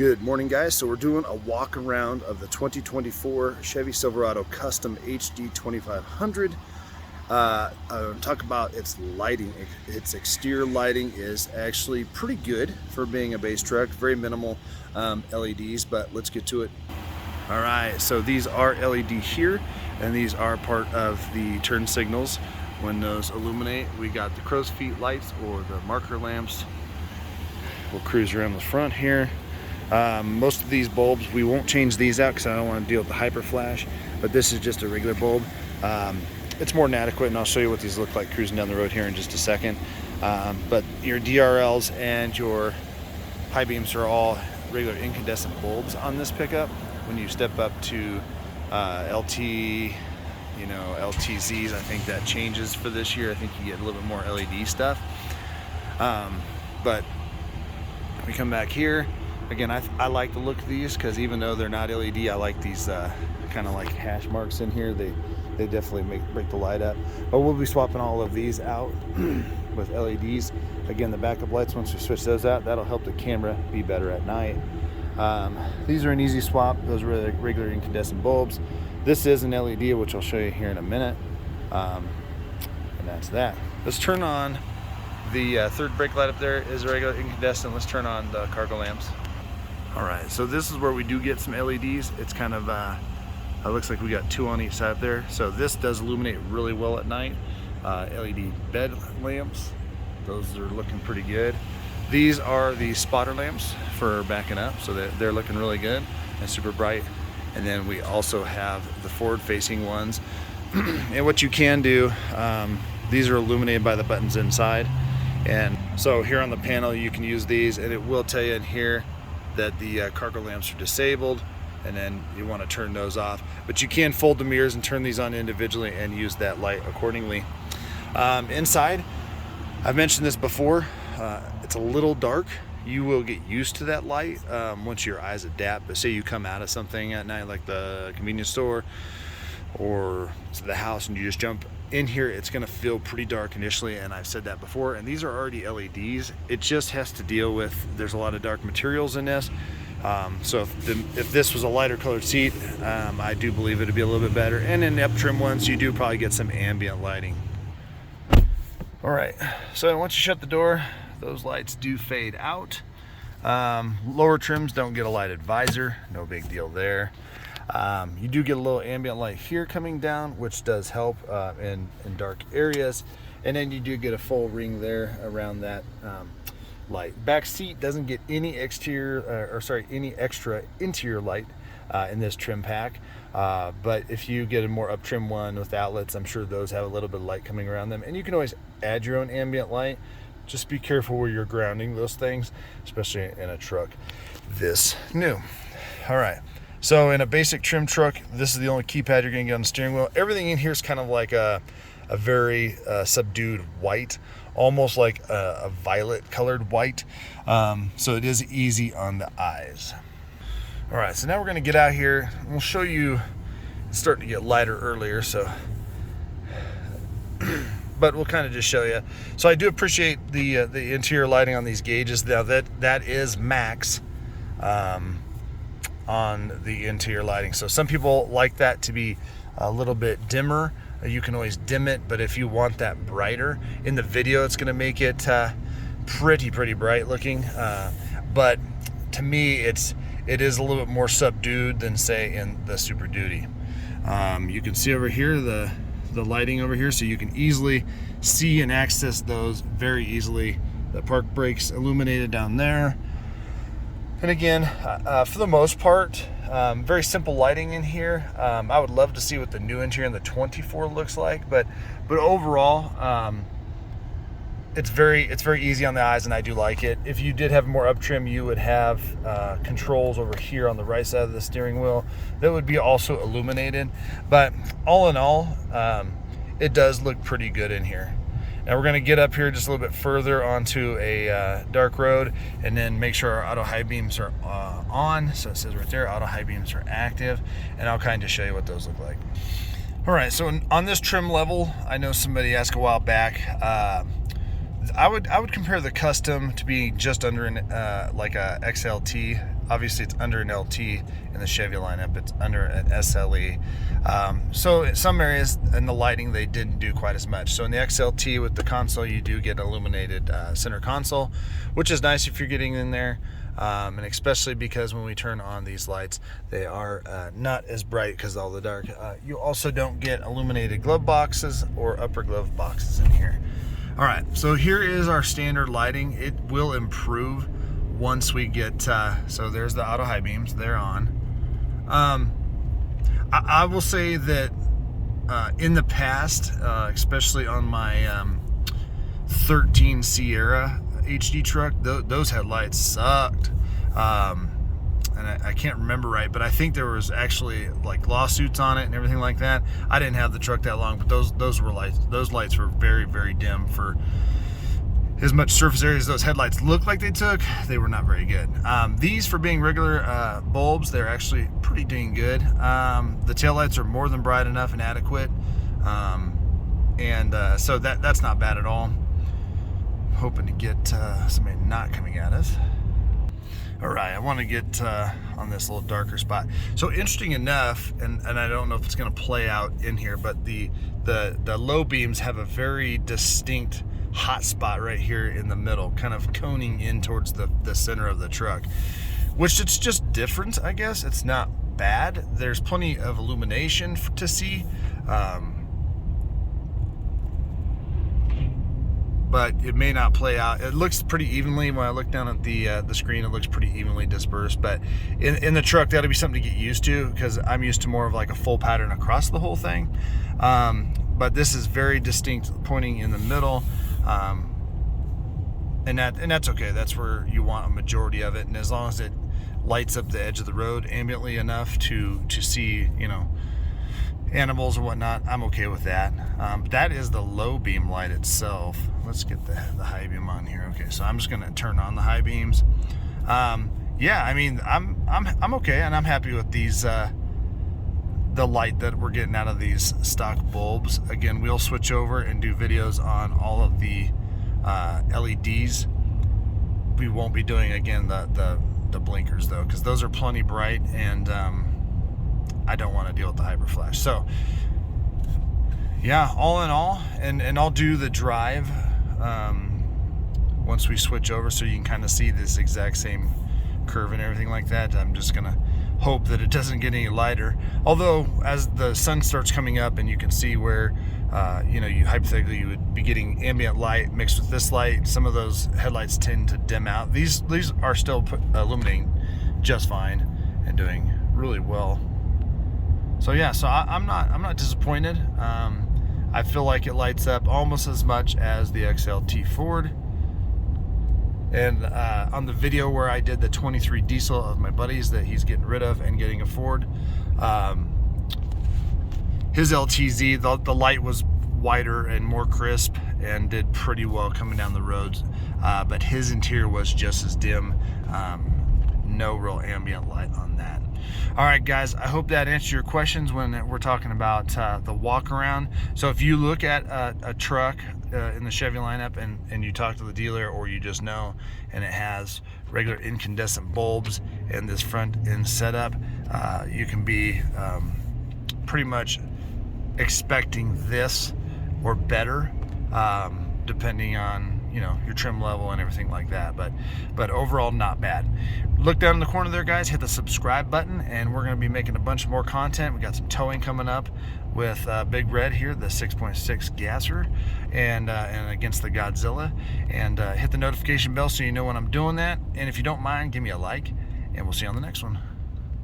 Good morning, guys. So we're doing a walk around of the 2024 Chevy Silverado Custom HD 2500. Talk about its lighting. Its exterior lighting is actually pretty good for being a base truck. Very minimal LEDs, but let's get to it. All right, so these are LED here, and these are part of the turn signals. When those illuminate, we got the crow's feet lights or the marker lamps. We'll cruise around the front here. Most of these bulbs, we won't change these out because I don't want to deal with the hyper flash, but this is just a regular bulb. It's more than adequate, and I'll show you what these look like cruising down the road here in just a second. But your DRLs and your high beams are all regular incandescent bulbs on this pickup. When you step up to LT, LTZs, I think that changes for this year. I think you get a little bit more LED stuff. But we come back here. Again, I like the look of these because even though they're not LED, I like these kind of like hash marks in here. They definitely break the light up. But we'll be swapping all of these out with LEDs. Again, the backup lights, once we switch those out, that'll help the camera be better at night. These are an easy swap. Those are regular incandescent bulbs. This is an LED, which I'll show you here in a minute. And that's that. Let's turn on the third brake light up there. Is a regular incandescent. Let's turn on the cargo lamps. All right, so this is where we do get some LEDs. It's kind of, it looks like we got two on each side there. So this does illuminate really well at night. LED bed lamps, those are looking pretty good. These are the spotter lamps for backing up, so they're looking really good and super bright. And then we also have the forward-facing ones. And what you can do, these are illuminated by the buttons inside. And so here on the panel, you can use these, and it will tell you in here that the cargo lamps are disabled, and then you want to turn those off. But you can fold the mirrors and turn these on individually and use that light accordingly. Inside, I've mentioned this before, it's a little dark. You will get used to that light once your eyes adapt. But say you come out of something at night, like the convenience store or to the house, and you just jump in here, it's going to feel pretty dark initially, and I've said that before. And these are already LEDs. It just has to deal with, there's a lot of dark materials in this. So if this was a lighter colored seat, I do believe it'd be a little bit better. And in the up trim ones, you do probably get some ambient lighting. All right, so once you shut the door, those lights do fade out. Lower trims don't get a lighted visor, no big deal there. You do get a little ambient light here coming down, which does help in dark areas. And then you do get a full ring there around that light. Back seat doesn't get any any extra interior light in this trim pack. But if you get a more up trim one with outlets, I'm sure those have a little bit of light coming around them. And you can always add your own ambient light. Just be careful where you're grounding those things, especially in a truck this new. All right. So in a basic trim truck, this is the only keypad you're gonna get on the steering wheel. Everything in here is kind of like a very subdued white, almost like a violet colored white. So it is easy on the eyes. All right, so now we're gonna get out here and we'll show you, it's starting to get lighter earlier, so, but we'll kind of just show you. So I do appreciate the interior lighting on these gauges. Now that is max. On the interior lighting. So some people like that to be a little bit dimmer. You can always dim it, but if you want that brighter in the video, it's going to make it pretty bright looking. But to me, it is a little bit more subdued than say in the Super Duty. You can see over here the lighting over here, so you can easily see and access those very easily. The park brakes illuminated down there. And again, for the most part, very simple lighting in here. I would love to see what the new interior in the 24 looks like, but overall, it's very easy on the eyes, and I do like it. If you did have more up trim, you would have controls over here on the right side of the steering wheel that would be also illuminated. But all in all, it does look pretty good in here. Now we're going to get up here just a little bit further onto a dark road, and then make sure our auto high beams are on. So it says right there, auto high beams are active, and I'll kind of show you what those look like. All right, so on this trim level, I know somebody asked a while back, I would compare the Custom to be just under an like a XLT Obviously it's under an LT in the Chevy lineup, it's under an SLE. So in some areas in the lighting they didn't do quite as much. So in the XLT with the console, you do get illuminated center console, which is nice if you're getting in there. And especially because when we turn on these lights, they are not as bright because of all the dark. You also don't get illuminated glove boxes or upper glove boxes in here. All right, so here is our standard lighting. It will improve once we get, so there's the auto high beams, they're on. I will say that in the past, especially on my 13 Sierra HD truck, those headlights sucked. And I can't remember right, but I think there was actually like lawsuits on it and everything like that. I didn't have the truck that long, but those lights were very, very dim for as much surface area as those headlights looked like they took. They were not very good. These, for being regular bulbs, they're actually pretty dang good. The taillights are more than bright enough and adequate, so that's not bad at all. I'm hoping to get somebody not coming at us. All right, I want to get on this little darker spot. So interesting enough, and I don't know if it's going to play out in here, but the low beams have a very distinct hot spot right here in the middle, kind of coning in towards the center of the truck, which it's just different, I guess. It's not bad. There's plenty of illumination to see. But it may not play out. It looks pretty evenly when I look down at the screen. It looks pretty evenly dispersed. But in the truck, that'll be something to get used to, because I'm used to more of like a full pattern across the whole thing. But this is very distinct, pointing in the middle, and that's okay. That's where you want a majority of it. And as long as it lights up the edge of the road ambiently enough to see, you know, animals or whatnot, I'm okay with that. That is the low beam light itself. Let's get the high beam on here. Okay, so I'm just gonna turn on the high beams. Yeah, I mean, I'm okay, and I'm happy with these, the light that we're getting out of these stock bulbs. Again, we'll switch over and do videos on all of the LEDs. We won't be doing, again, the blinkers though, because those are plenty bright, and I don't want to deal with the hyper flash. So yeah, all in all, and I'll do the drive once we switch over, so you can kind of see this exact same curve and everything like that. I'm just gonna hope that it doesn't get any lighter, although as the sun starts coming up and you can see where you know, you hypothetically you would be getting ambient light mixed with this light, some of those headlights tend to dim out. These are still illuminating just fine and doing really well. So yeah, so I'm not disappointed. I feel like it lights up almost as much as the XLT Ford. And on the video where I did the 23 diesel of my buddies that he's getting rid of and getting a Ford, his LTZ, the light was wider and more crisp and did pretty well coming down the roads, but his interior was just as dim. No real ambient light on that. All right, guys, I hope that answers your questions when we're talking about the walk around. So if you look at a truck in the Chevy lineup and you talk to the dealer, or you just know, and it has regular incandescent bulbs and this front end setup, you can be pretty much expecting this or better, depending on, you know, your trim level and everything like that. But overall, not bad. Look down in the corner there, guys, hit the subscribe button, and we're going to be making a bunch more content. We got some towing coming up with Big Red here, the 6.6 gasser, and against the Godzilla. And hit the notification bell so you know when I'm doing that. And if you don't mind, give me a like, and we'll see you on the next one.